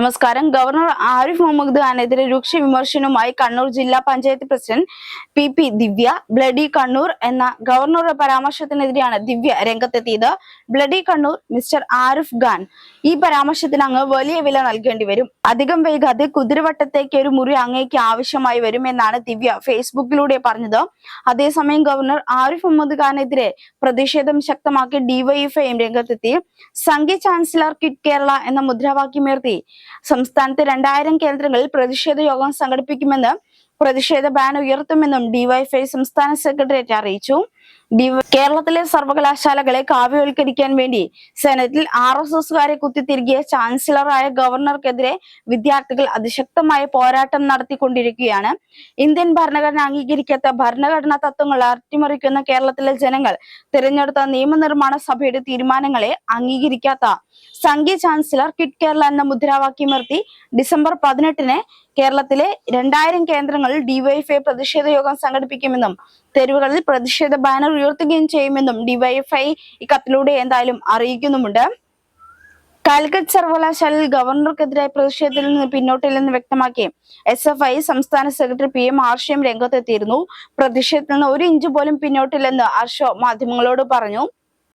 നമസ്കാരം. ഗവർണർ ആരിഫ് മുഹമ്മദ് ഖാനെതിരെ രൂക്ഷ വിമർശനവുമായി കണ്ണൂർ ജില്ലാ പഞ്ചായത്ത് പ്രസിഡന്റ് പി ദിവ്യ. ബ്ലഡി കണ്ണൂർ എന്ന ഗവർണറുടെ പരാമർശത്തിനെതിരെയാണ് ദിവ്യ രംഗത്തെത്തിയത്. ബ്ലഡി കണ്ണൂർ, മിസ്റ്റർ ആരിഫ് ഖാൻ, ഈ പരാമർശത്തിന് അങ്ങ് വലിയ വില നൽകേണ്ടി വരും. അധികം വൈകാതെ കുതിരവട്ടത്തേക്ക് ഒരു മുറി അങ്ങേക്ക് ആവശ്യമായി വരും എന്നാണ് ദിവ്യ ഫേസ്ബുക്കിലൂടെ പറഞ്ഞത്. അതേസമയം ഗവർണർ ആരിഫ് മുഹമ്മദ് ഖാനെതിരെ പ്രതിഷേധം ശക്തമാക്കി ഡിവൈഎഫ്ഐയും രംഗത്തെത്തി. സംഘി ചാൻസലർ ക്വിറ്റ് കേരള എന്ന മുദ്രാവാക്യമുയർത്തി സംസ്ഥാനത്ത് 2000 കേന്ദ്രങ്ങളിൽ പ്രതിഷേധ യോഗം സംഘടിപ്പിക്കുമെന്ന്, പ്രതിഷേധ ബാനർ ഉയർത്തുമെന്നും ഡിവൈഎഫ്ഐ സംസ്ഥാന സെക്രട്ടേറിയറ്റ് അറിയിച്ചു. കേരളത്തിലെ സർവകലാശാലകളെ കാവ്യവൽക്കരിക്കാൻ വേണ്ടി സെനറ്റിൽ RSSകാരെ കുത്തിത്തിരികിയ ചാൻസലറായ ഗവർണർക്കെതിരെ വിദ്യാർത്ഥികൾ അതിശക്തമായ പോരാട്ടം നടത്തിക്കൊണ്ടിരിക്കുകയാണ്. ഇന്ത്യൻ ഭരണഘടന അംഗീകരിക്കാത്ത, ഭരണഘടനാ തത്വങ്ങൾ അട്ടിമറിക്കുന്ന കേരളത്തിലെ ജനങ്ങൾ തിരഞ്ഞെടുത്ത നിയമനിർമ്മാണ സഭയുടെ തീരുമാനങ്ങളെ അംഗീകരിക്കാത്ത സംഘി ചാൻസലർ ക്വിറ്റ് കേരള എന്ന മുദ്രാവാക്യമുയർത്തി ഡിസംബർ 18-ന് കേരളത്തിലെ 2000 കേന്ദ്രങ്ങളിൽ ഡിവൈഎഫ്ഐ പ്രതിഷേധ യോഗം സംഘടിപ്പിക്കുമെന്നും തെരുവുകളിൽ പ്രതിഷേധ ബാനർ ഉയർത്തുകയും ചെയ്യുമെന്നും ഡിവൈഎഫ്ഐ ഈ കത്തിലൂടെ എന്തായാലും അറിയിക്കുന്നുമുണ്ട്. കാലിക്കറ്റ് സർവകലാശാലയിൽ ഗവർണർക്കെതിരായ പ്രതിഷേധത്തിൽ നിന്ന് പിന്നോട്ടില്ലെന്ന് വ്യക്തമാക്കി SFI സംസ്ഥാന സെക്രട്ടറി PM ആർഷയും രംഗത്തെത്തിയിരുന്നു. പ്രതിഷേധത്തിൽ നിന്ന് 1 ഇഞ്ച് പോലും പിന്നോട്ടില്ലെന്ന് ആർഷോ മാധ്യമങ്ങളോട് പറഞ്ഞു.